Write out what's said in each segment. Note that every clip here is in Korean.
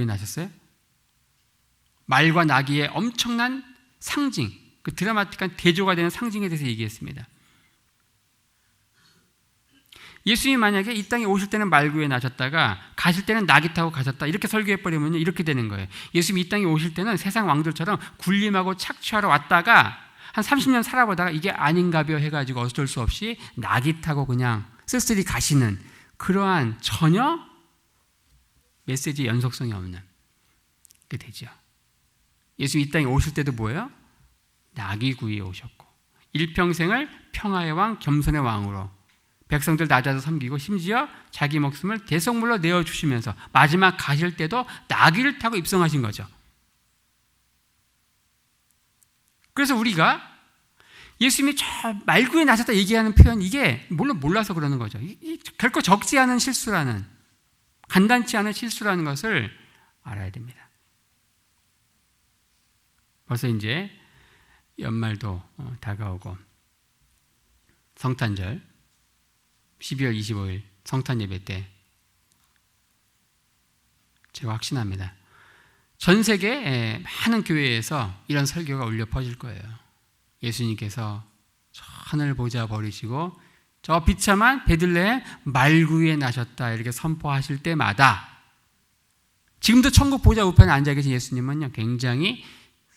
나셨어요? 말과 나귀의 엄청난 상징, 그 드라마틱한 대조가 되는 상징에 대해서 얘기했습니다. 예수님이 만약에 이 땅에 오실 때는 말 위에 나셨다가 가실 때는 나귀 타고 가셨다 이렇게 설교해버리면 이렇게 되는 거예요. 예수님이 이 땅에 오실 때는 세상 왕들처럼 군림하고 착취하러 왔다가 한 30년 살아보다가 이게 아닌가벼 해가지고 어쩔 수 없이 나귀 타고 그냥 쓸쓸히 가시는 그러한 전혀 메시지 연속성이 없는 게 되죠. 예수님 이 땅에 오실 때도 뭐예요? 나귀구이에 오셨고 일평생을 평화의 왕, 겸손의 왕으로 백성들 낮아서 섬기고 심지어 자기 목숨을 대속물로 내어주시면서 마지막 가실 때도 나귀를 타고 입성하신 거죠. 그래서 우리가 예수님이 저 말구에 나셨다 얘기하는 표현, 이게 물론 몰라서 그러는 거죠. 결코 적지 않은 실수라는, 간단치 않은 실수라는 것을 알아야 됩니다. 벌써 이제 연말도 다가오고 성탄절 12월 25일 성탄 예배 때 제가 확신합니다. 전 세계 많은 교회에서 이런 설교가 울려 퍼질 거예요. 예수님께서 하늘 보자 버리시고 저 비참한 베들레헴 말구에 나셨다 이렇게 선포하실 때마다 지금도 천국 보좌 우편에 앉아 계신 예수님은요 굉장히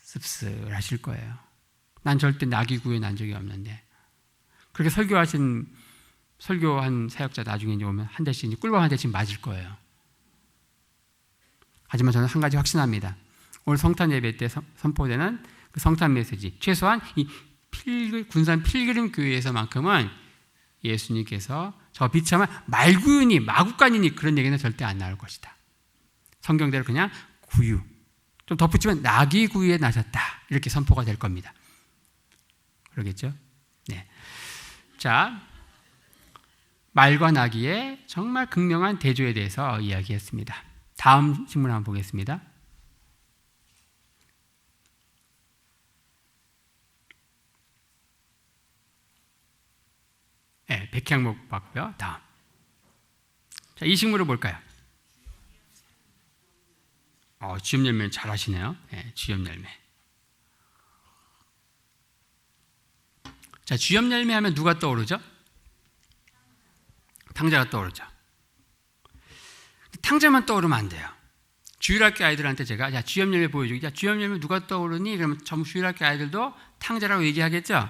씁쓸하실 거예요. 난 절대 나귀구에 난 적이 없는데. 그렇게 설교한 사역자 나중에 이제 오면 한 대씩 꿀밤 한 대씩 맞을 거예요. 하지만 저는 한 가지 확신합니다. 오늘 성탄 예배 때 선포되는 그 성탄 메시지, 최소한 이 군산 필그림 교회에서만큼은 예수님께서 저 비참한 말구유니 마구간이니 그런 얘기는 절대 안 나올 것이다. 성경대로 그냥 구유, 좀 덧붙이면 나귀구유에 나셨다 이렇게 선포가 될 겁니다. 그러겠죠? 네. 자, 말과 나귀의 정말 극명한 대조에 대해서 이야기했습니다. 다음 신문 한번 보겠습니다. 네, 백향목 봤고요. 다음. 자, 이 식물을 볼까요? 쥐염열매 잘 하시네요. 네, 쥐염열매. 자, 쥐염열매 하면 누가 떠오르죠? 탕자가 떠오르죠. 탕자만 떠오르면 안 돼요. 주일학교 아이들한테 제가 자, 쥐염열매 보여주기. 자, 쥐염열매 누가 떠오르니? 그러면 전부 주일학교 아이들도 탕자라고 얘기하겠죠?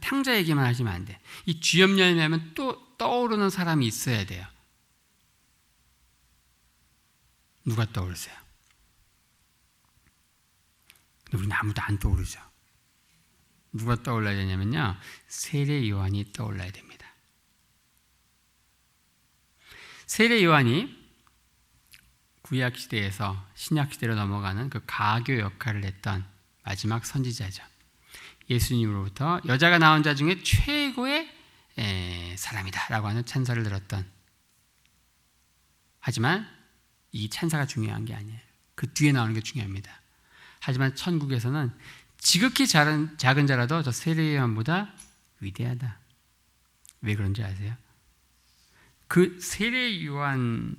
탕자 얘기만 하시면 안 돼. 이 쥐염열매 하면 또 떠오르는 사람이 있어야 돼요. 누가 떠오르세요? 근데 우리는 아무도 안 떠오르죠. 누가 떠올라야 되냐면요, 세례 요한이 떠올라야 됩니다. 세례 요한이 구약 시대에서 신약 시대로 넘어가는 그 가교 역할을 했던 마지막 선지자죠. 예수님으로부터 여자가 낳은 자 중에 최고의 사람이다라고 하는 찬사를 들었던, 하지만 이 찬사가 중요한 게 아니에요. 그 뒤에 나오는 게 중요합니다. 하지만 천국에서는 지극히 작은 자라도 저 세례 요한보다 위대하다. 왜 그런지 아세요? 그 세례 요한도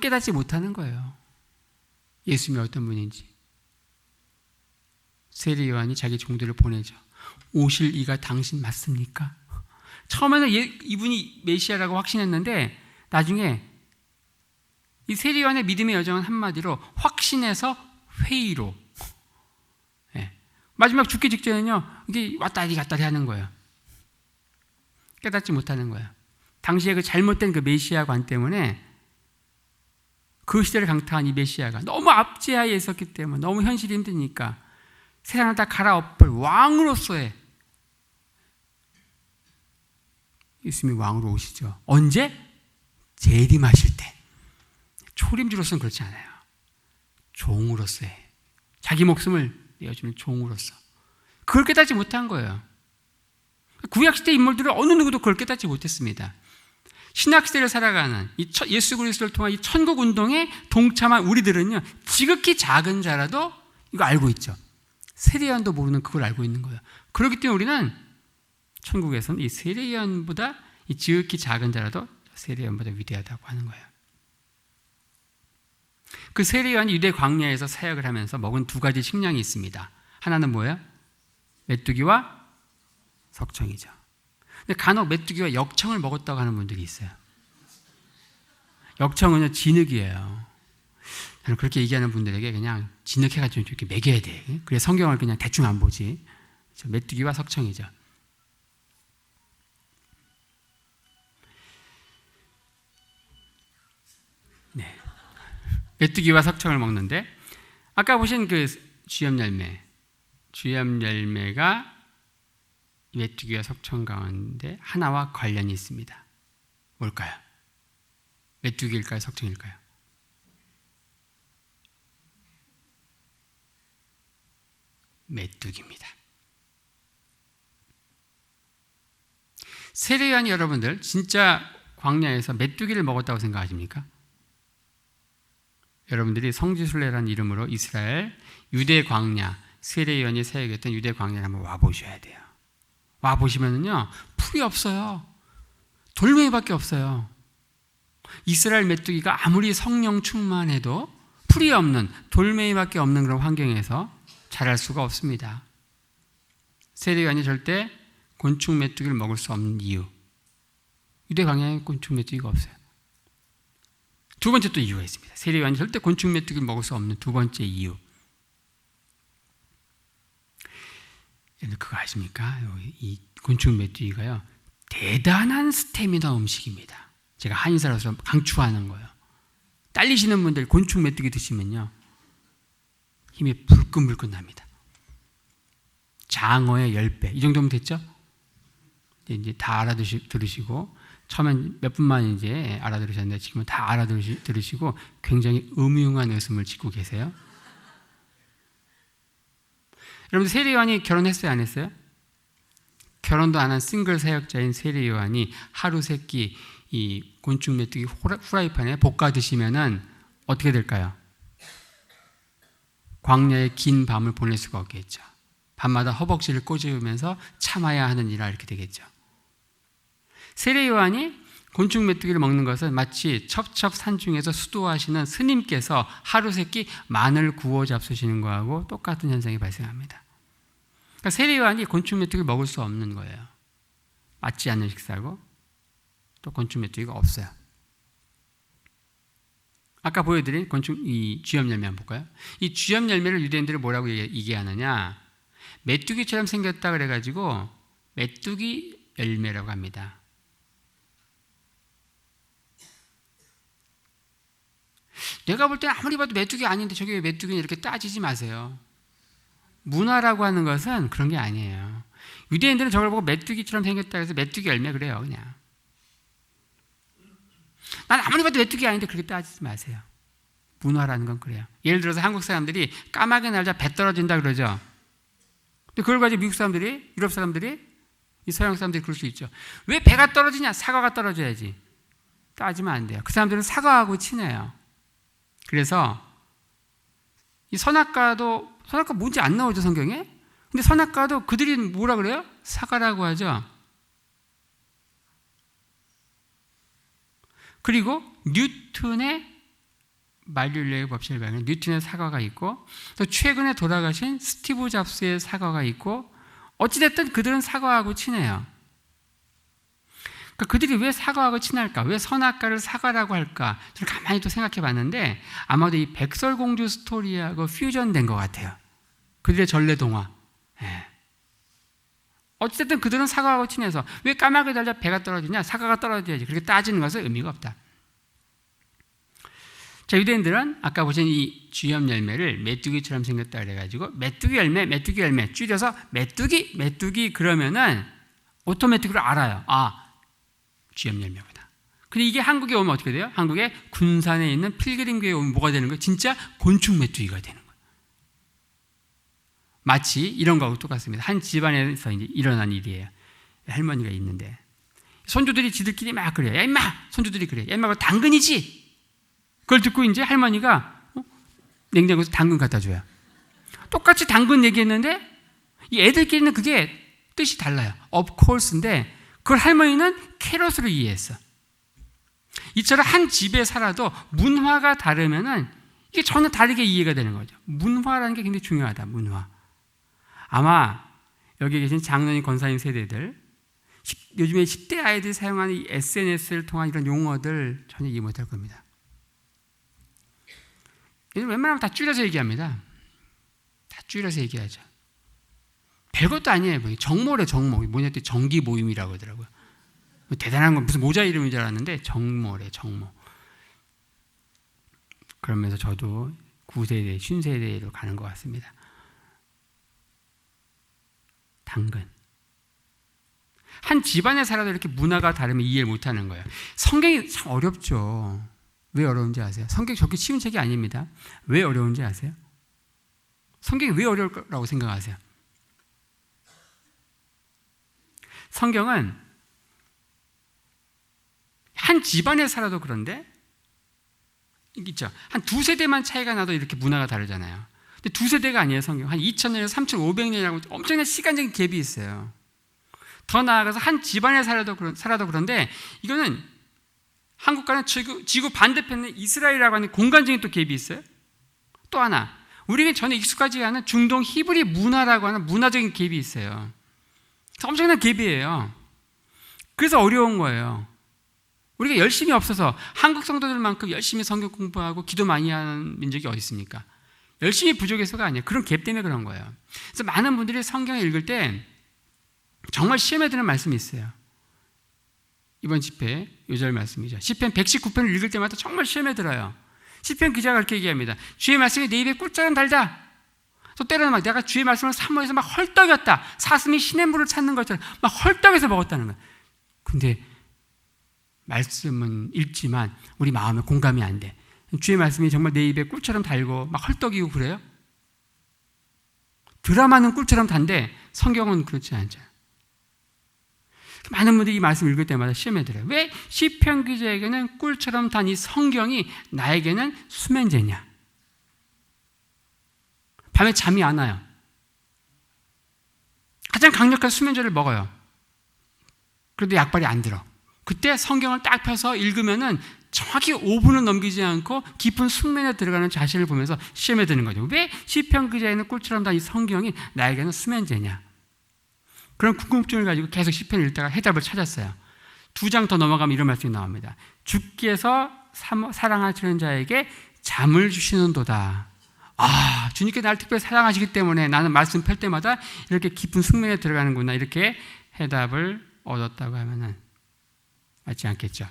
깨닫지 못하는 거예요. 예수님이 어떤 분인지. 세례 요한이 자기 종들을 보내죠. 오실 이가 당신 맞습니까? 처음에는 이분이 메시아라고 확신했는데 나중에 이 세례 요한의 믿음의 여정은 한마디로 확신해서 회의로. 네. 마지막 죽기 직전에는요, 이게 왔다리 갔다리 하는 거예요. 깨닫지 못하는 거예요. 당시에 그 잘못된 그 메시아관 때문에 그 시대를 강타한 이 메시아가 너무 압제하에 있었기 때문에 너무 현실이 힘드니까 세상을 다 갈아엎을 왕으로서의 예수님이 왕으로 오시죠. 언제? 재림하실 때. 초림주로서는 그렇지 않아요. 종으로서의, 자기 목숨을 내어주는 종으로서. 그걸 깨닫지 못한 거예요. 구약시대 인물들은 어느 누구도 그걸 깨닫지 못했습니다. 신약시대를 살아가는 이 예수 그리스도를 통한 이 천국운동에 동참한 우리들은요, 지극히 작은 자라도 이거 알고 있죠. 세례요한도 모르는 그걸 알고 있는 거예요. 그렇기 때문에 우리는 천국에서는 이 세례요한보다 이 지극히 작은 자라도 세례요한보다 위대하다고 하는 거예요. 그 세례 요한이 유대 광야에서 사역을 하면서 먹은 두 가지 식량이 있습니다. 하나는 뭐예요? 메뚜기와 석청이죠. 근데 간혹 메뚜기와 역청을 먹었다고 하는 분들이 있어요. 역청은요, 진흙이에요. 저는 그렇게 얘기하는 분들에게 그냥 진흙해가지고 이렇게 먹여야 돼. 그래 성경을 그냥 대충 안 보지. 메뚜기와 석청이죠. 네. 메뚜기와 석청을 먹는데, 아까 보신 그 주염 열매가 메뚜기와 석청 가운데 하나와 관련이 있습니다. 뭘까요? 메뚜기일까요? 석청일까요? 메뚜기입니다. 세례 요한이 여러분들 진짜 광야에서 메뚜기를 먹었다고 생각하십니까? 여러분들이 성지순례라는 이름으로 이스라엘 유대 광야, 세례 요한이 사역했던 유대 광야를 한번 와보셔야 돼요. 와보시면은요, 풀이 없어요. 돌멩이밖에 없어요. 이스라엘 메뚜기가 아무리 성령 충만해도 풀이 없는, 돌멩이밖에 없는 그런 환경에서 자랄 수가 없습니다. 세례 요한이 절대 곤충 메뚜기를 먹을 수 없는 이유, 유대 광야에 곤충 메뚜기가 없어요. 두 번째 또 이유가 있습니다. 세례 요한이 절대 곤충 메뚜기를 먹을 수 없는 두 번째 이유. 여러분 그거 아십니까? 이 곤충 메뚜기가요, 대단한 스태미나 음식입니다. 제가 한의사로서 강추하는 거예요. 딸리시는 분들 곤충 메뚜기 드시면요, 힘이 불끈불끈 납니다. 장어의 10배. 이 정도면 됐죠? 이제 다 알아들으시고, 처음엔 몇 분만 이제 알아들으셨는데 지금은 다 알아들으시고 굉장히 음흉한 웃음을 짓고 계세요. 여러분, 세례 요한이 결혼했어요, 안 했어요? 결혼도 안 한 싱글 사역자인 세례 요한이 하루 세끼 이 곤충 메뚜기 후라이팬에 볶아 드시면은 어떻게 될까요? 광야의 긴 밤을 보낼 수가 없겠죠. 밤마다 허벅지를 꼬집으면서 참아야 하는 일이라 이렇게 되겠죠. 세례 요한이 곤충 메뚜기를 먹는 것은 마치 첩첩산중에서 수도하시는 스님께서 하루 세끼 마늘 구워 잡수시는 거하고 똑같은 현상이 발생합니다. 그러니까 세례 요한이 곤충 메뚜기를 먹을 수 없는 거예요. 맞지 않는 식사고 또 곤충 메뚜기가 없어요. 아까 보여드린 이 쥐염 열매 한번 볼까요? 이 쥐염 열매를 유대인들이 뭐라고 얘기하느냐? 메뚜기처럼 생겼다 그래가지고 메뚜기 열매라고 합니다. 내가 볼 때는 아무리 봐도 메뚜기 아닌데 저게 왜 메뚜기냐 이렇게 따지지 마세요. 문화라고 하는 것은 그런 게 아니에요. 유대인들은 저걸 보고 메뚜기처럼 생겼다 해서 메뚜기 열매 그래요, 그냥. 난 아무리 봐도 메뚜기 아닌데 그렇게 따지지 마세요. 문화라는 건 그래요. 예를 들어서 한국 사람들이 까마귀 날자 배 떨어진다 그러죠. 근데 그걸 가지고 미국 사람들이, 유럽 사람들이, 이 서양 사람들이 그럴 수 있죠. 왜 배가 떨어지냐? 사과가 떨어져야지. 따지면 안 돼요. 그 사람들은 사과하고 친해요. 그래서 이 선악과 뭔지 안 나오죠, 성경에? 근데 선악과도 그들이 뭐라 그래요? 사과라고 하죠. 그리고 뉴턴의 만류인력의 법칙을 발견한 뉴턴의 사과가 있고, 또 최근에 돌아가신 스티브 잡스의 사과가 있고, 어찌됐든 그들은 사과하고 친해요. 그러니까 그들이 왜 사과하고 친할까? 왜 선악과를 사과라고 할까? 저는 가만히 또 생각해 봤는데 아마도 이 백설공주 스토리하고 퓨전된 것 같아요. 그들의 전래동화. 예. 어찌됐든 그들은 사과하고 친해서 왜 까마귀 달자 배가 떨어지냐? 사과가 떨어져야지. 그렇게 따지는 것은 의미가 없다. 자, 유대인들은 아까 보신 이 쥐염 열매를 메뚜기처럼 생겼다 그래가지고 메뚜기 열매 줄여서 메뚜기 그러면은 오토매틱으로 알아요. 아, 쥐염 열매구나. 근데 이게 한국에 오면 어떻게 돼요? 한국에 군산에 있는 필그림교회에 오면 뭐가 되는 거예요? 진짜 곤충 메뚜기가 되는 거예요. 마치 이런 거하고 똑같습니다. 한 집안에서 이제 일어난 일이에요. 할머니가 있는데 손주들이 지들끼리 막 그래요. 야 임마! 손주들이 그래. 야 임마, 그거 당근이지? 그걸 듣고 이제 할머니가 냉장고에서 당근 갖다 줘요. 똑같이 당근 얘기했는데 이 애들끼리는 그게 뜻이 달라요. Of course인데 그걸 할머니는 캐럿으로 이해했어. 이처럼 한 집에 살아도 문화가 다르면은 이게 전혀 다르게 이해가 되는 거죠. 문화라는 게 굉장히 중요하다. 문화. 아마 여기 계신 장로님, 권사님 세대들, 요즘에 10대 아이들이 사용하는 이 SNS를 통한 이런 용어들 전혀 이해 못할 겁니다. 웬만하면 다 줄여서 얘기합니다. 다 줄여서 얘기하죠. 별것도 아니에요. 정모래, 정모. 뭐냐 했더니 정기 모임이라고 하더라고요. 대단한 건 무슨 모자 이름인 줄 알았는데 정모래, 정모. 그러면서 저도 9세대, 50세대로 가는 것 같습니다. 당근. 한 집안에 살아도 이렇게 문화가 다르면 이해를 못하는 거예요. 성경이 참 어렵죠. 왜 어려운지 아세요? 성경이 저렇게 쉬운 책이 아닙니다. 왜 어려운지 아세요? 성경이 왜 어려울 거라고 생각하세요? 성경은 한 집안에 살아도 그런데 있죠. 한 두 세대만 차이가 나도 이렇게 문화가 다르잖아요. 근데 두 세대가 아니에요. 성경. 한 2000년에서 3500년이라고 엄청난 시간적인 갭이 있어요. 더 나아가서 한 집안에 살아도 그런데 이거는 한국과는 지구 반대편에 이스라엘이라고 하는 공간적인 또 갭이 있어요. 또 하나, 우리에게 전혀 익숙하지 않은 중동 히브리 문화라고 하는 문화적인 갭이 있어요. 엄청난 갭이에요. 그래서 어려운 거예요. 우리가 열심히 없어서 한국 성도들만큼 열심히 성경 공부하고 기도 많이 하는 민족이 어디 있습니까? 열심히 부족해서가 아니에요. 그런 갭 때문에 그런 거예요. 그래서 많은 분들이 성경을 읽을 때 정말 시험에 드는 말씀이 있어요. 이번 집회 요절 말씀이죠. 시편 119편을 읽을 때마다 정말 시험에 들어요. 시편 기자가 그렇게 얘기합니다. 주의 말씀이 내 입에 꿀처럼 달다. 또 때로는 막 내가 주의 말씀을 사모해서 막 헐떡였다. 사슴이 시냇물을 찾는 것처럼 막 헐떡해서 먹었다는 거예요. 근데 말씀은 읽지만 우리 마음에 공감이 안 돼. 주의 말씀이 정말 내 입에 꿀처럼 달고 막 헐떡이고 그래요? 드라마는 꿀처럼 단데 성경은 그렇지 않죠. 많은 분들이 이 말씀을 읽을 때마다 시험에 들어요. 왜 시편 기자에게는 꿀처럼 단 이 성경이 나에게는 수면제냐? 밤에 잠이 안 와요. 가장 강력한 수면제를 먹어요. 그런데 약발이 안 들어. 그때 성경을 딱 펴서 읽으면은 정확히 5분을 넘기지 않고 깊은 숙면에 들어가는 자신을 보면서 시험에 드는 거죠. 왜 시편 기자에는 꿀처럼 단 이 성경이 나에게는 수면제냐? 그런 궁금증을 가지고 계속 시편을 읽다가 해답을 찾았어요. 2장 더 넘어가면 이런 말씀이 나옵니다. 주께서 사랑하시는 자에게 잠을 주시는도다. 아, 주님께 나를 특별히 사랑하시기 때문에 나는 말씀 펼 때마다 이렇게 깊은 숙면에 들어가는구나. 이렇게 해답을 얻었다고 하면은 맞지 않겠죠.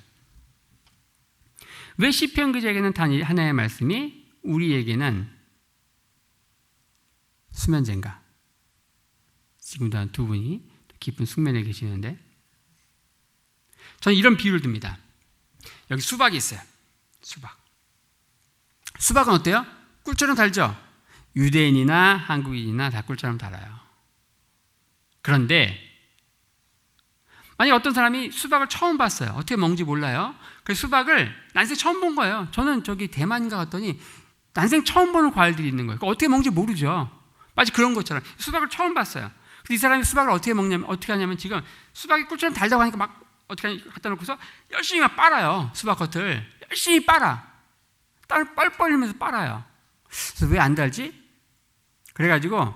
왜 시편 기자에게는 단 하나의 말씀이 우리에게는 수면제인가? 지금도 한 두 분이 깊은 숙면에 계시는데 저는 이런 비유를 듭니다. 여기 수박이 있어요. 수박은 어때요? 꿀처럼 달죠? 유대인이나 한국인이나 다 꿀처럼 달아요. 그런데 만약에 어떤 사람이 수박을 처음 봤어요. 어떻게 먹는지 몰라요. 그래서 수박을 난생 처음 본 거예요. 저는 저기 대만인가 갔더니 난생 처음 보는 과일들이 있는 거예요. 어떻게 먹는지 모르죠. 마치 그런 것처럼 수박을 처음 봤어요. 근데 이 사람이 수박을 어떻게 하냐면 지금 수박이 꿀처럼 달다고 하니까 막 어떻게 갖다 놓고서 열심히 막 빨아요. 수박 겉을 열심히 빨아. 땀을 뻘뻘 흘리면서 빨아요. 그래서 왜 안 달지? 그래가지고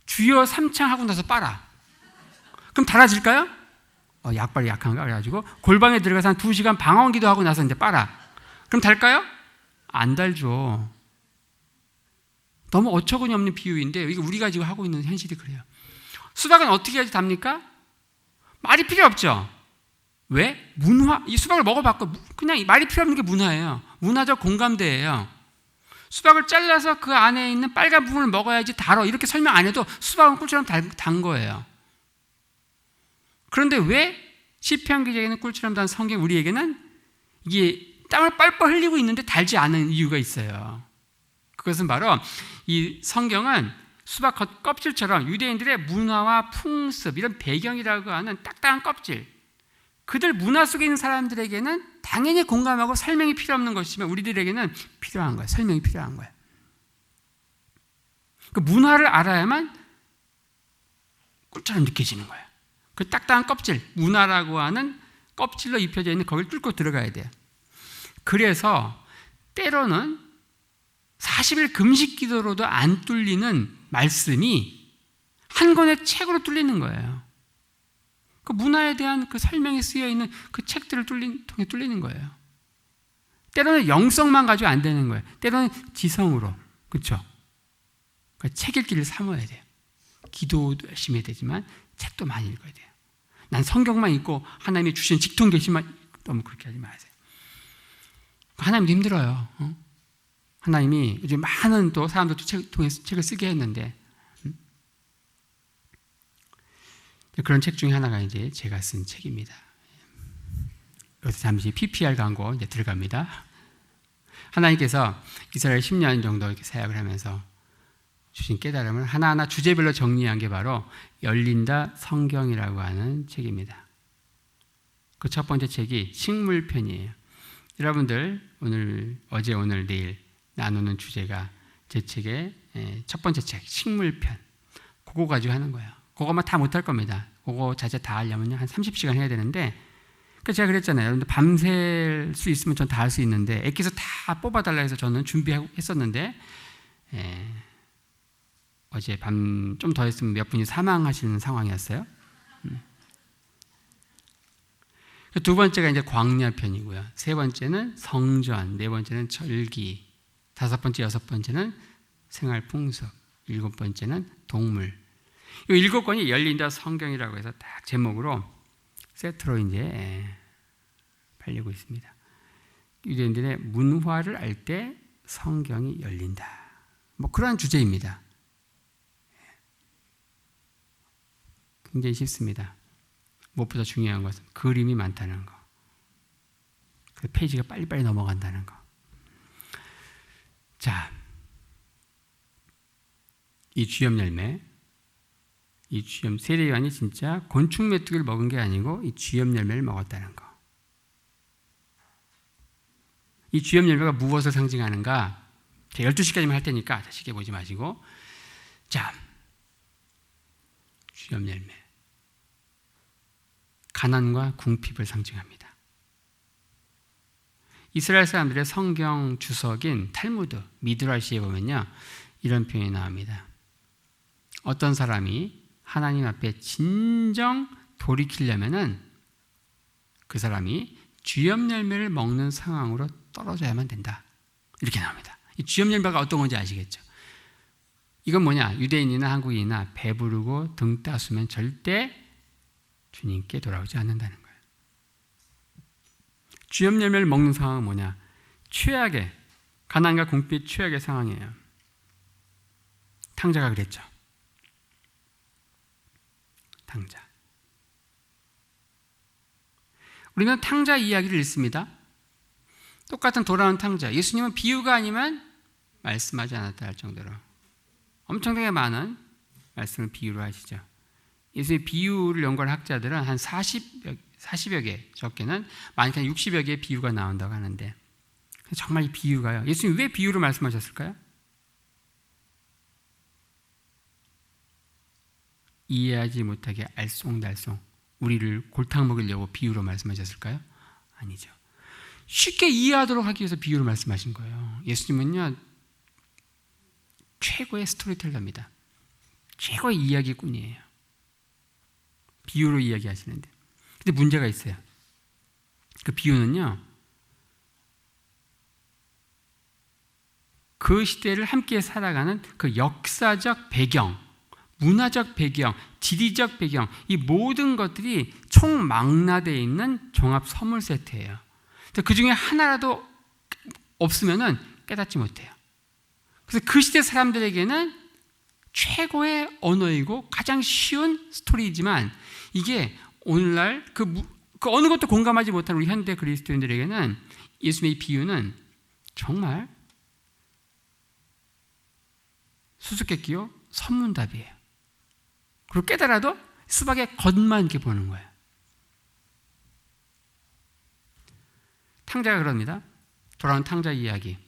주여 3창 하고 나서 빨아. 그럼 달아질까요? 약발이 약한가? 그래가지고 골방에 들어가서 한 2시간 방언기도 하고 나서 이제 빨아. 그럼 달까요? 안 달죠. 너무 어처구니 없는 비유인데 이게 우리가 지금 하고 있는 현실이 그래요. 수박은 어떻게 해야지 답니까? 말이 필요 없죠. 왜? 문화. 이 수박을 먹어봤고 그냥 말이 필요 없는 게 문화예요. 문화적 공감대예요. 수박을 잘라서 그 안에 있는 빨간 부분을 먹어야지 달어. 이렇게 설명 안 해도 수박은 꿀처럼 단 거예요. 그런데 왜 시편 기자에게는 꿀처럼 단 성경 우리에게는 이게 땀을 뻘뻘 흘리고 있는데 달지 않은 이유가 있어요. 그것은 바로 이 성경은 수박 껍질처럼 유대인들의 문화와 풍습 이런 배경이라고 하는 딱딱한 껍질, 그들 문화 속에 있는 사람들에게는 당연히 공감하고 설명이 필요 없는 것이지만 우리들에게는 필요한 거예요. 설명이 필요한 거예요. 그 문화를 알아야만 꿀처럼 느껴지는 거예요. 그 딱딱한 껍질, 문화라고 하는 껍질로 입혀져 있는 거기를 뚫고 들어가야 돼요. 그래서 때로는 40일 금식 기도로도 안 뚫리는 말씀이 한 권의 책으로 뚫리는 거예요. 그 문화에 대한 그 설명이 쓰여 있는 그 책들을 통해 뚫리는 거예요. 때로는 영성만 가지고 안 되는 거예요. 때로는 지성으로. 그렇죠? 그러니까 책 읽기를 삼아야 돼요. 기도도 열심히 해야 되지만 책도 많이 읽어야 돼요. 난 성경만 읽고 하나님이 주신 직통 계시만 너무 그렇게 하지 마세요. 하나님도 힘들어요. 하나님이 요즘 많은 또 사람들도 책을 쓰게 했는데 그런 책 중에 하나가 이제 제가 쓴 책입니다. 여기서 잠시 PPR 광고 이제 들어갑니다. 하나님께서 이스라엘 10년 정도 이렇게 사역을 하면서 주신 깨달음을 하나하나 주제별로 정리한 게 바로 열린다 성경이라고 하는 책입니다. 그 첫 번째 책이 식물편이에요. 여러분들 어제 오늘 내일 나누는 주제가 제 책의 첫 번째 책 식물편. 그거 가지고 하는 거예요. 그거만 다 못할 겁니다. 그거 자체 다 하려면 한 30시간 해야 되는데 그러니까 제가 그랬잖아요. 여러분들 밤샐 수 있으면 전 다 할 수 있는데 애께서 다 뽑아달라 해서 저는 준비했었는데 어제 밤 좀 더 했으면 몇 분이 사망하시는 상황이었어요. 두 번째가 이제 광야편이고요. 세 번째는 성전, 네 번째는 절기, 다섯 번째, 여섯 번째는 생활풍습, 일곱 번째는 동물. 이 일곱 권이 열린다 성경이라고 해서 딱 제목으로 세트로 이제 팔리고 있습니다. 유대인들의 문화를 알 때 성경이 열린다. 뭐 그러한 주제입니다. 굉장히 쉽습니다. 무엇보다 중요한 것은 그림이 많다는 거. 그 페이지가 빨리빨리 넘어간다는 거. 자, 이 주염 열매, 이 주염 세례 요한이 진짜 곤충 메뚜기를 먹은 게 아니고 이 주염 열매를 먹었다는 거. 이 주염 열매가 무엇을 상징하는가? 제가 12시까지만 할 테니까 시계 보지 마시고. 자, 주염 열매. 가난과 궁핍을 상징합니다. 이스라엘 사람들의 성경 주석인 탈무드, 미드라시에 보면요. 이런 표현이 나옵니다. 어떤 사람이 하나님 앞에 진정 돌이키려면은 그 사람이 주염 열매를 먹는 상황으로 떨어져야만 된다. 이렇게 나옵니다. 이 주염 열매가 어떤 건지 아시겠죠? 이건 뭐냐? 유대인이나 한국인이나 배부르고 등 따수면 절대 주님께 돌아오지 않는다는 거예요. 주염 열매를 먹는 상황은 뭐냐? 최악의 가난과 궁핍 최악의 상황이에요. 탕자가 그랬죠. 탕자. 우리는 탕자 이야기를 읽습니다. 똑같은 돌아온 탕자. 예수님은 비유가 아니면 말씀하지 않았다 할 정도로 엄청나게 많은 말씀을 비유로 하시죠. 예수의 비유를 연구한 학자들은 한 40여 개, 적게는 많게는 60여 개의 비유가 나온다고 하는데 정말 이 비유가요. 예수님 왜 비유로 말씀하셨을까요? 이해하지 못하게 알쏭달쏭 우리를 골탕 먹이려고 비유로 말씀하셨을까요? 아니죠. 쉽게 이해하도록 하기 위해서 비유로 말씀하신 거예요. 예수님은요 최고의 스토리텔러입니다. 최고의 이야기꾼이에요. 비유로 이야기하시는데. 근데 문제가 있어요. 그 비유는요, 그 시대를 함께 살아가는 그 역사적 배경, 문화적 배경, 지리적 배경, 이 모든 것들이 총망라되어 있는 종합 선물 세트예요. 그 중에 하나라도 없으면은 깨닫지 못해요. 그래서 그 시대 사람들에게는 최고의 언어이고 가장 쉬운 스토리이지만 이게 오늘날 그 어느 것도 공감하지 못한 우리 현대 그리스도인들에게는 예수님의 비유는 정말 수수께끼요 선문답이에요. 그리고 깨달아도 수박의 겉만 이렇게 보는 거예요. 탕자가 그럽니다. 돌아온 탕자 이야기.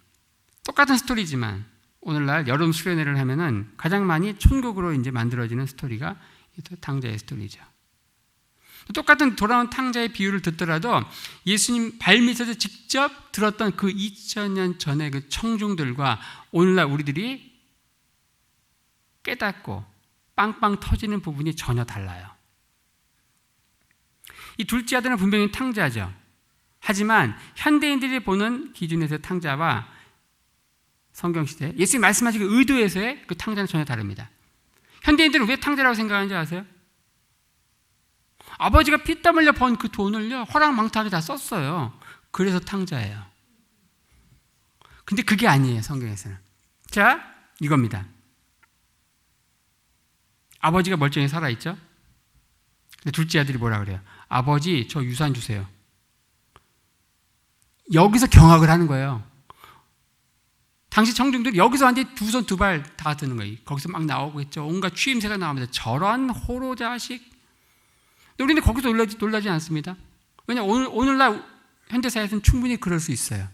똑같은 스토리지만 오늘날 여름 수련회를 하면은 가장 많이 촌극으로 이제 만들어지는 스토리가 탕자의 스토리죠. 똑같은 돌아온 탕자의 비유를 듣더라도 예수님 발밑에서 직접 들었던 그 2000년 전의 그 청중들과 오늘날 우리들이 깨닫고 빵빵 터지는 부분이 전혀 달라요. 이 둘째 아들은 분명히 탕자죠. 하지만 현대인들이 보는 기준에서의 탕자와 성경시대 예수님 말씀하신 그 의도에서의 그 탕자는 전혀 다릅니다. 현대인들은 왜 탕자라고 생각하는지 아세요? 아버지가 피땀 흘려 번 그 돈을요 허랑망탕하게 다 썼어요. 그래서 탕자예요. 근데 그게 아니에요, 성경에서는. 자, 이겁니다. 아버지가 멀쩡히 살아있죠? 근데 둘째 아들이 뭐라 그래요? 아버지, 저 유산 주세요. 여기서 경악을 하는 거예요. 당시 청중들이 여기서 완전히 두 손 두 발 다 드는 거예요. 거기서 막 나오겠죠. 온갖 추임새가 나옵니다. 저런 호로 자식. 근데 우리는 거기서 놀라지 않습니다. 왜냐하면 오늘날 현대사회에서는 충분히 그럴 수 있어요.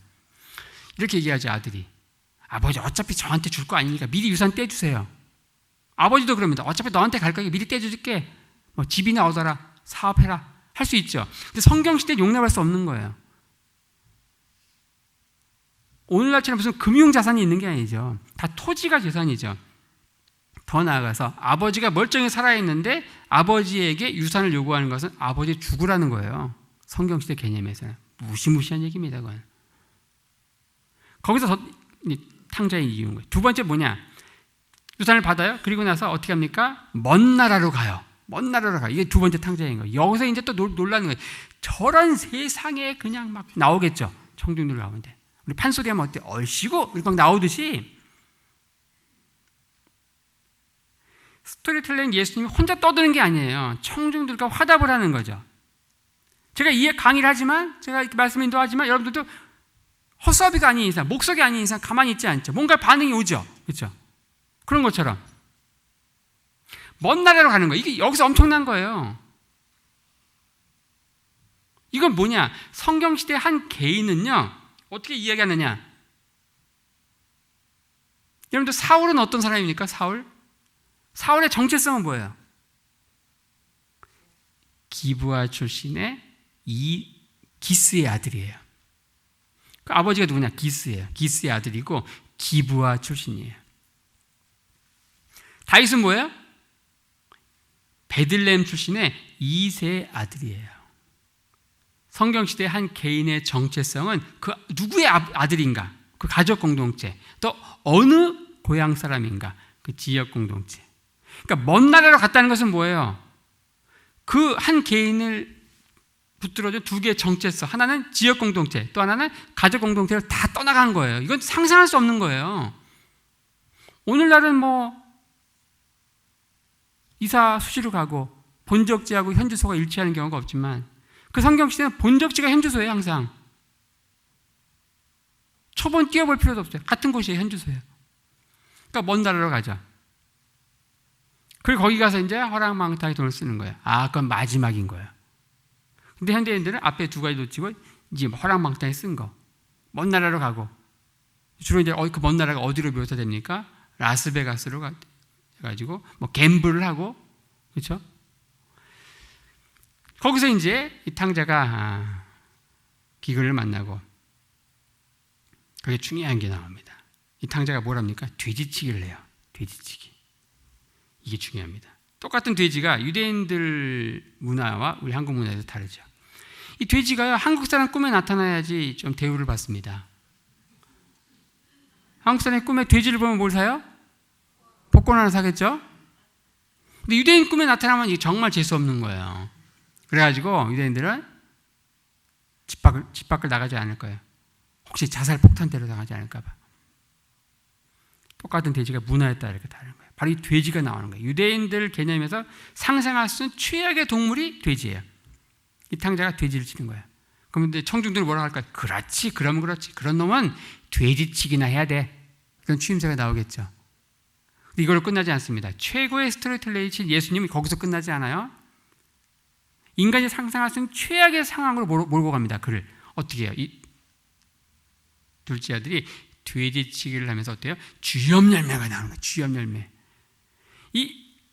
이렇게 얘기하죠, 아들이. 아버지, 어차피 저한테 줄 거 아니니까 미리 유산 떼주세요. 아버지도 그럽니다. 어차피 너한테 갈 거니까 미리 떼줄게. 뭐 집이나 얻어라, 사업해라, 할 수 있죠. 근데 성경시대에 용납할 수 없는 거예요. 오늘날처럼 무슨 금융자산이 있는 게 아니죠. 다 토지가 재산이죠. 더 나아가서 아버지가 멀쩡히 살아있는데 아버지에게 유산을 요구하는 것은 아버지 죽으라는 거예요. 성경시대 개념에서는. 무시무시한 얘기입니다. 그건. 거기서 탕자의 이유인 거예요. 두 번째 뭐냐? 유산을 받아요. 그리고 나서 어떻게 합니까? 먼 나라로 가요. 먼 나라로 가요. 이게 두 번째 탕자인 거예요. 여기서 이제 또 놀라는 거예요. 저런 세상에 그냥 막 나오겠죠. 청중들 가운데. 우리 판소리 하면 어때? 얼씨구 이렇게 막 나오듯이 스토리텔링 예수님이 혼자 떠드는 게 아니에요. 청중들과 화답을 하는 거죠. 제가 강의를 하지만, 제가 이렇게 말씀 인도하지만 여러분들도 헛소비가 아닌 이상, 목석이 아닌 이상 가만히 있지 않죠. 뭔가 반응이 오죠. 그렇죠? 그런 것처럼 먼 나라로 가는 거예요. 이게 여기서 엄청난 거예요. 이건 뭐냐? 성경시대 한 개인은요 어떻게 이야기하느냐? 여러분들 사울은 어떤 사람입니까? 사울의 정체성은 뭐예요? 기브아 출신의 기스의 아들이에요. 그 아버지가 누구냐? 기스예요. 기스의 아들이고 기브아 출신이에요. 다윗은 뭐예요? 베들레헴 출신의 이새의 아들이에요. 성경시대의 한 개인의 정체성은 그 누구의 아들인가? 그 가족 공동체. 또 어느 고향 사람인가? 그 지역 공동체. 그러니까 먼 나라로 갔다는 것은 뭐예요? 그 한 개인을 붙들어준 두 개의 정체성. 하나는 지역 공동체, 또 하나는 가족 공동체를 다 떠나간 거예요. 이건 상상할 수 없는 거예요. 오늘날은 뭐 이사 수시로 가고 본적지하고 현주소가 일치하는 경우가 없지만 그 성경시대는 본적지가 현주소예요. 항상 초본 뛰어볼 필요도 없어요. 같은 곳이에요. 현주소예요. 그러니까 먼 나라로 가죠. 그리고 거기 가서 이제 허랑망탕하게 돈을 쓰는 거예요. 그건 마지막인 거예요. 근데 현대인들은 앞에 두 가지 놓치고 이제 허랑망탕하게 쓴 거. 먼 나라로 가고 주로 이제 그 먼 나라가 어디로 묘사됩니까? 라스베가스로 가지고 뭐 갬블을 하고, 그렇죠? 거기서 이제 이 탕자가 비글을 만나고 그게 중요한 게 나옵니다. 이 탕자가 뭐랍니까? 돼지치기를 해요. 돼지치기. 이게 중요합니다. 똑같은 돼지가 유대인들 문화와 우리 한국 문화에서 다르죠. 이 돼지가요, 한국 사람 꿈에 나타나야지 좀 대우를 받습니다. 한국 사람의 꿈에 돼지를 보면 뭘 사요? 복권 하나 사겠죠? 근데 유대인 꿈에 나타나면 이게 정말 재수없는 거예요. 그래가지고 유대인들은 집 밖을 나가지 않을 거예요. 혹시 자살 폭탄대로 당하지 않을까 봐. 똑같은 돼지가 문화에 따라 이렇게 다른 거예요. 바로 이 돼지가 나오는 거예요. 유대인들 개념에서 상상할 수 있는 최악의 동물이 돼지예요. 이 탕자가 돼지를 치는 거예요. 그럼 청중들은 뭐라고 할까요? 그렇지, 그러면 그렇지. 그런 놈은 돼지치기나 해야 돼. 그런 추임새가 나오겠죠. 근데 이걸로 끝나지 않습니다. 최고의 스토리텔러이신 예수님이 거기서 끝나지 않아요. 인간이 상상할 수 있는 최악의 상황으로 몰고 갑니다. 그를 어떻게 해요? 이 둘째 아들이 돼지치기를 하면서 어때요? 주염열매가 나오는 거예요. 주염열매.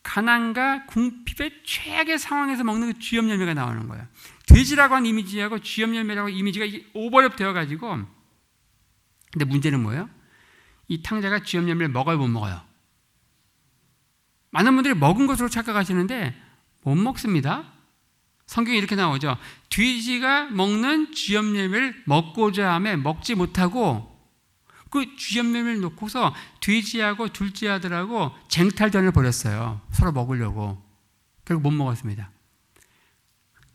가난과 궁핍의 최악의 상황에서 먹는 그 쥐염 열매가 나오는 거예요. 돼지라고 하는 이미지하고 쥐염 열매라고 하는 이미지가 오버랩 되어가지고, 근데 문제는 뭐예요? 이 탕자가 쥐염 열매를 먹어요, 못 먹어요? 많은 분들이 먹은 것으로 착각하시는데 못 먹습니다. 성경에 이렇게 나오죠. 돼지가 먹는 쥐염 열매를 먹고자 하며 먹지 못하고 그 쥐염 열매를 놓고서 돼지하고 둘째 아들하고 쟁탈전을 벌였어요. 서로 먹으려고. 결국 못 먹었습니다.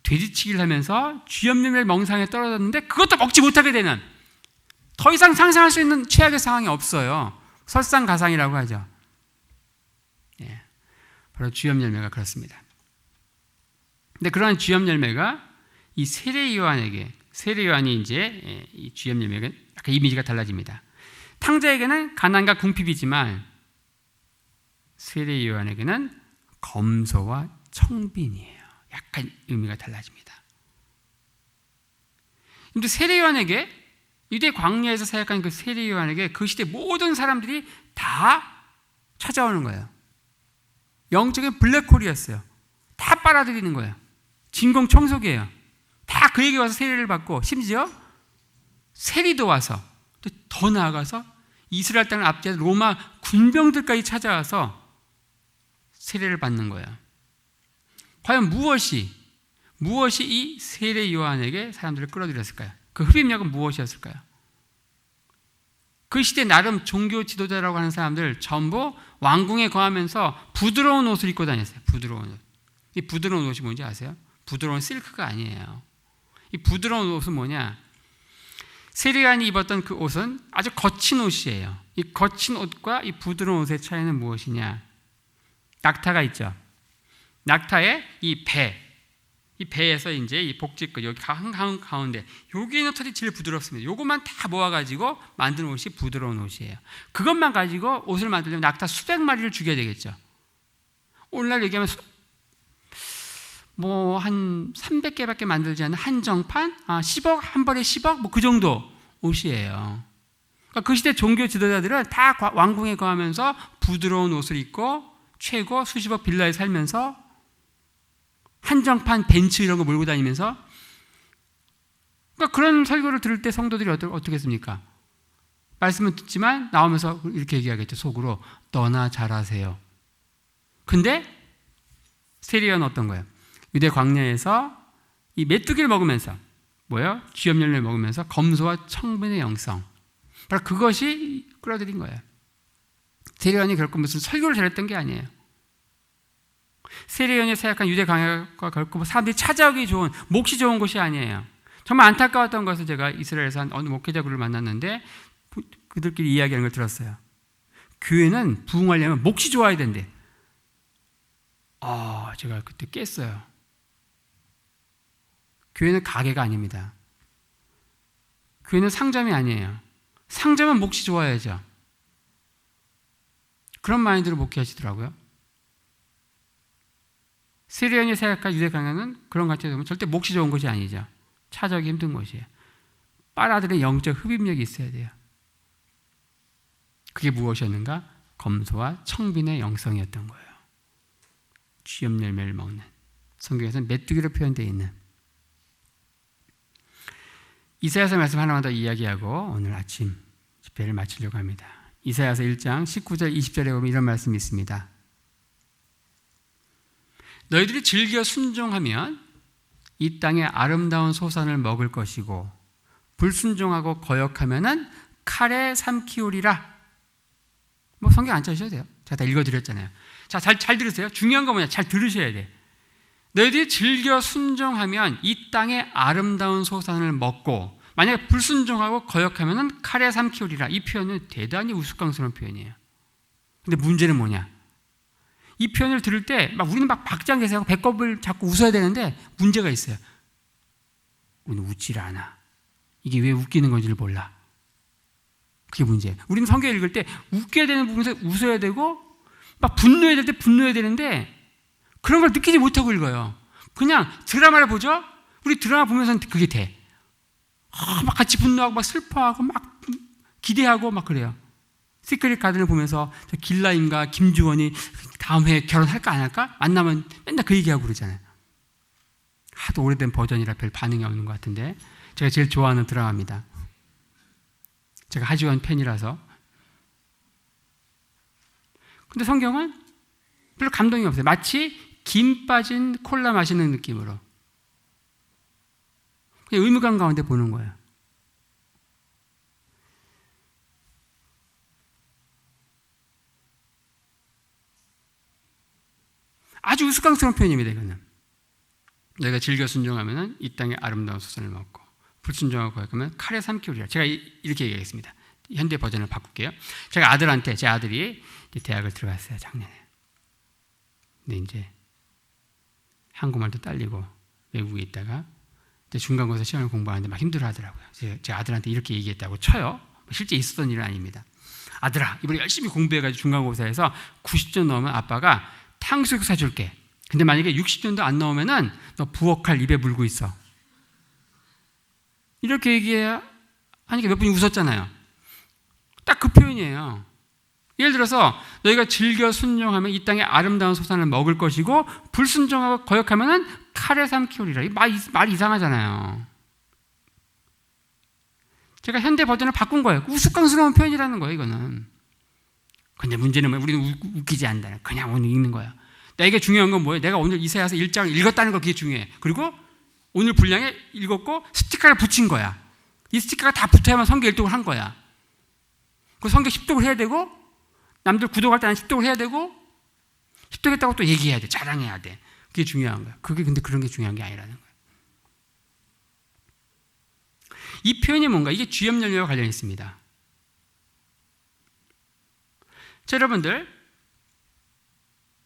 돼지치기를 하면서 쥐염 열매를 멍상에 떨어졌는데 그것도 먹지 못하게 되는, 더 이상 상상할 수 있는 최악의 상황이 없어요. 설상가상이라고 하죠. 예, 바로 쥐염 열매가 그렇습니다. 근데 그러한 쥐염 열매가 이 세례 요한에게, 세례 요한이 이제 이 쥐염 열매가 약간 이미지가 달라집니다. 탕자에게는 가난과 궁핍이지만 세례 요한에게는 검소와 청빈이에요. 약간 의미가 달라집니다. 근데 세례 요한에게, 유대 광야에서 사역한 그 세례 요한에게 그 시대 모든 사람들이 다 찾아오는 거예요. 영적인 블랙홀이었어요. 다 빨아들이는 거예요. 진공청소기예요. 다 그에게 와서 세례를 받고, 심지어 세리도 와서, 또 더 나아가서 이스라엘 땅을 압제한 로마 군병들까지 찾아와서 세례를 받는 거예요. 과연 무엇이 이 세례 요한에게 사람들을 끌어들였을까요? 그 흡입력은 무엇이었을까요? 그 시대 나름 종교 지도자라고 하는 사람들 전부 왕궁에 거하면서 부드러운 옷을 입고 다녔어요. 부드러운 옷. 이 부드러운 옷이 뭔지 아세요? 부드러운 실크가 아니에요. 이 부드러운 옷은 뭐냐? 세례 요한이 입었던 그 옷은 아주 거친 옷이에요. 이 거친 옷과 이 부드러운 옷의 차이는 무엇이냐? 낙타가 있죠. 낙타의 이 배에서 이제 이 복직근, 여기 가운데, 여기 있는 털이 제일 부드럽습니다. 요것만 다 모아가지고 만든 옷이 부드러운 옷이에요. 그것만 가지고 옷을 만들려면 낙타 수백 마리를 죽여야 되겠죠. 오늘날 얘기하면 뭐 한 300개밖에 만들지 않는 한정판, 10억, 한 벌에 10억, 뭐 그 정도 옷이에요. 그러니까 그 시대 종교 지도자들은 다 왕궁에 거하면서 부드러운 옷을 입고 최고 수십억 빌라에 살면서 한정판 벤츠 이런 거 몰고 다니면서, 그러니까 그런 설교를 들을 때 성도들이 어떻게 했습니까? 말씀은 듣지만 나오면서 이렇게 얘기하겠죠. 속으로 너나 잘하세요. 근데 세례 요한은 어떤 거예요? 유대 광야에서 이 메뚜기를 먹으면서, 뭐예요? 쥐염 열매 먹으면서 검소와 청빈의 영성, 바로 그것이 끌어들인 거예요. 세례 요한이 결코 무슨 설교를 잘했던 게 아니에요. 세례 요한이 사역한 유대 광야가 결코 사람들이 찾아오기 좋은, 몫이 좋은 곳이 아니에요. 정말 안타까웠던 것은, 제가 이스라엘에서 한 어느 목회자들을 만났는데 그들끼리 이야기하는 걸 들었어요. 교회는 부흥하려면 몫이 좋아야 된대. 제가 그때 깼어요. 교회는 가게가 아닙니다. 교회는 상점이 아니에요. 상점은 몫이 좋아야죠. 그런 마인드로 목회하시더라고요. 세례 요한이 사역한 유대 광야는 그런 관점에서 보면 절대 몫이 좋은 것이 아니죠. 찾아오기 힘든 것이에요. 빨아들인 영적 흡입력이 있어야 돼요. 그게 무엇이었는가? 검소와 청빈의 영성이었던 거예요. 쥐염 열매를 먹는, 성경에서는 메뚜기로 표현되어 있는. 이사야서 말씀 하나만 더 이야기하고 오늘 아침 집회를 마치려고 합니다. 이사야서 1장 19절 20절에 보면 이런 말씀이 있습니다. 너희들이 즐겨 순종하면 이 땅의 아름다운 소산을 먹을 것이고, 불순종하고 거역하면은 칼에 삼키우리라. 뭐 성경 안 찾으셔도 돼요. 제가 다 읽어드렸잖아요. 자, 잘 들으세요. 중요한 거 뭐냐? 잘 들으셔야 돼. 너희들이 즐겨 순종하면 이 땅의 아름다운 소산을 먹고, 만약에 불순종하고 거역하면은 칼에 삼키우리라. 이 표현은 대단히 우스꽝스러운 표현이에요. 근데 문제는 뭐냐? 이 표현을 들을 때 우리는 박장대소하고 배꼽을 잡고 웃어야 되는데 문제가 있어요. 우리는 웃질 않아. 이게 왜 웃기는 건지를 몰라. 그게 문제예요. 우리는 성경 읽을 때 웃겨야 되는 부분에서 웃어야 되고, 분노해야 될 때 분노해야 되는데 그런 걸 느끼지 못하고 읽어요. 그냥 드라마를 보죠? 우리 드라마 보면서는 그게 돼. 막 같이 분노하고 막 슬퍼하고 막 기대하고 막 그래요. 시크릿 가든을 보면서 길라임과 김주원이 다음 해에 결혼할까 안 할까? 만나면 맨날 그 얘기하고 그러잖아요. 하도 오래된 버전이라 별 반응이 없는 것 같은데 제가 제일 좋아하는 드라마입니다. 제가 하지원 팬이라서. 근데 성경은 별로 감동이 없어요. 마치 김 빠진 콜라 마시는 느낌으로 그냥 의무감 가운데 보는 거예요. 아주 우스꽝스러운 표현입니다. 이거는 너희가 즐겨 순종하면 이 땅의 아름다운 소산을 먹고 불순종하고 거역하면 칼에 삼키우리라. 제가 이렇게 얘기하겠습니다. 현대 버전을 바꿀게요. 제 아들이 대학을 들어갔어요, 작년에. 근데 이제 한국말도 딸리고 외국에 있다가 이제 중간고사 시험을 공부하는데 막 힘들어하더라고요. 제 아들한테 이렇게 얘기했다고 쳐요. 실제 있었던 일은 아닙니다. 아들아, 이번에 열심히 공부해가지고 중간고사에서 90점 넣으면 아빠가 탕수육 사줄게. 근데 만약에 60점도 안 넣으면은 너 부엌칼 입에 물고 있어. 이렇게 얘기해야 하니까 몇 분이 웃었잖아요. 딱 그 표현이에요. 예를 들어서 너희가 즐겨 순종하면 이 땅의 아름다운 소산을 먹을 것이고 불순종하고 거역하면은 칼에 삼키우리라. 이 말이 이상하잖아요. 제가 현대 버전을 바꾼 거예요. 우스꽝스러운 표현이라는 거예요, 이거는. 근데 문제는 뭐예요? 우리는 웃기지 않는다. 그냥 오늘 읽는 거야. 나에게 중요한 건 뭐예요? 내가 오늘 이사야서 1장을 읽었다는 거, 그게 중요해. 그리고 오늘 분량에 읽었고 스티커를 붙인 거야. 이 스티커가 다 붙어야만 성경 일독을 한 거야. 그 성경 십독을 해야 되고 남들 구독할 때 난 십독을 해야 되고 십독했다고 또 얘기해야 돼. 자랑해야 돼. 그게 중요한 거야. 그게 근데 그런 게 중요한 게 아니라는 거야. 이 표현이 뭔가? 이게 주염열매와 관련이 있습니다. 자, 여러분들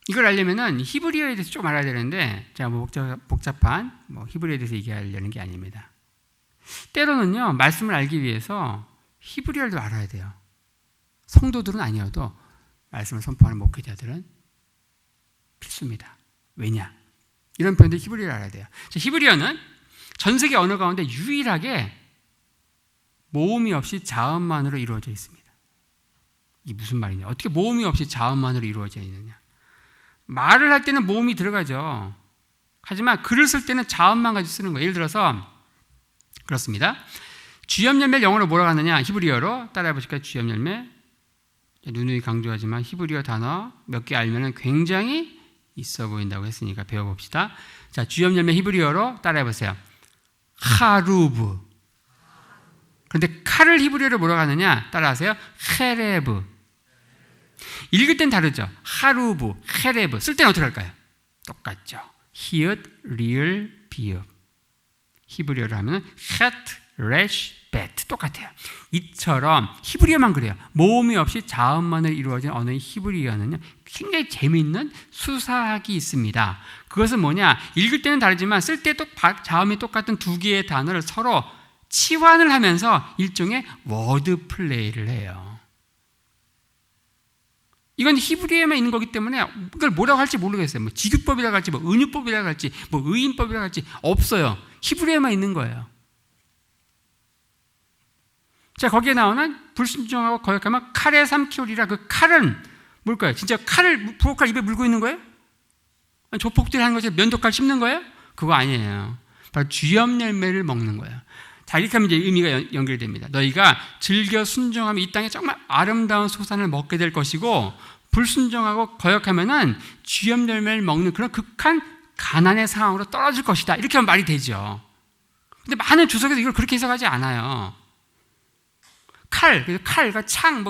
이걸 알려면은 히브리어에 대해서 좀 알아야 되는데 제가 뭐 복잡한 히브리어에 대해서 얘기하려는 게 아닙니다. 때로는요, 말씀을 알기 위해서 히브리어도 알아야 돼요. 성도들은 아니어도 말씀을 선포하는 목회자들은 필수입니다. 왜냐? 이런 표현들 히브리어를 알아야 돼요. 히브리어는 전 세계 언어 가운데 유일하게 모음이 없이 자음만으로 이루어져 있습니다. 이게 무슨 말이냐? 어떻게 모음이 없이 자음만으로 이루어져 있느냐? 말을 할 때는 모음이 들어가죠. 하지만 글을 쓸 때는 자음만 가지고 쓰는 거예요. 예를 들어서 그렇습니다. 주염열매를 영어로 뭐라고 하느냐? 히브리어로 따라해 보실까요? 주염열매. 누누이 강조하지만 히브리어 단어 몇 개 알면 굉장히 있어 보인다고 했으니까 배워봅시다. 자, 주염열매 히브리어로 따라해 보세요. 하루브. 그런데 칼을 히브리어로 뭐라고 하느냐? 따라하세요. 헤레브. 읽을 땐 다르죠. 하루브, 헤레브. 쓸 때는 어떻게 할까요? 똑같죠. 히읗, 리을, 비읍. 히브리어로 하면 헷, 레쉬, 베트. 똑같아요. 이처럼 히브리어만 그래요. 모음이 없이 자음만으로 이루어진 언어의 히브리어는요, 굉장히 재미있는 수사학이 있습니다. 그것은 뭐냐? 읽을 때는 다르지만 쓸 때 자음이 똑같은 두 개의 단어를 서로 치환을 하면서 일종의 워드 플레이를 해요. 이건 히브리어에만 있는 거기 때문에 이걸 뭐라고 할지 모르겠어요. 뭐 지규법이라고 할지, 뭐 은유법이라고 할지, 뭐 의인법이라고 할지 없어요. 히브리어에만 있는 거예요. 자, 거기에 나오는 불순종하고 거역하면 칼에 삼키우리라. 그 칼은 뭘까요? 진짜 칼을 부엌칼 입에 물고 있는 거예요? 조폭들이 하는 것처럼 면도칼 씹는 거예요? 그거 아니에요. 바로 주염열매를 먹는 거예요. 자, 이렇게 하면 이제 의미가 연결됩니다. 너희가 즐겨 순종하면 이 땅에 정말 아름다운 소산을 먹게 될 것이고 불순종하고 거역하면은 주염열매를 먹는 그런 극한 가난의 상황으로 떨어질 것이다. 이렇게 하면 말이 되죠. 근데 많은 주석에서 이걸 그렇게 해석하지 않아요. 칼과 창,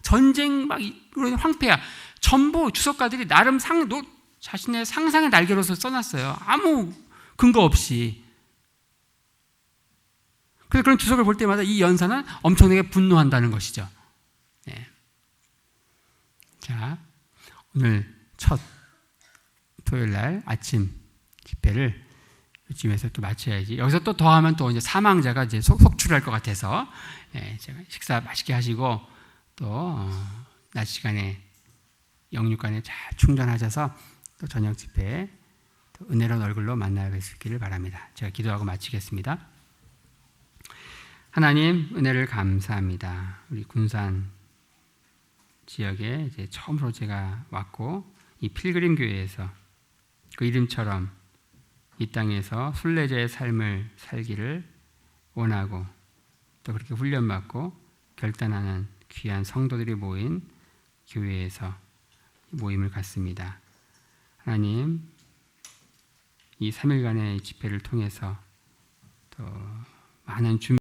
전쟁, 이런 황폐야. 전부 주석가들이 나름 자신의 상상의 날개로서 써놨어요. 아무 근거 없이. 그래서 그런 주석을 볼 때마다 이 연사는 엄청나게 분노한다는 것이죠. 네. 자, 오늘 첫 토요일 날 아침 집회를 이쯤에서 또 마쳐야지. 여기서 또 더하면 또 이제 사망자가 이제 속출할 것 같아서, 제가 식사 맛있게 하시고 또 낮 시간에 영육간에 잘 충전하셔서 또 저녁 집회에 또 은혜로운 얼굴로 만나뵙기를 바랍니다. 제가 기도하고 마치겠습니다. 하나님, 은혜를 감사합니다. 우리 군산 지역에 이제 처음으로 제가 왔고 이 필그림 교회에서 그 이름처럼 이 땅에서 순례자의 삶을 살기를 원하고 또 그렇게 훈련받고 결단하는 귀한 성도들이 모인 교회에서 모임을 갖습니다. 하나님, 이 3일간의 집회를 통해서 또 많은 준비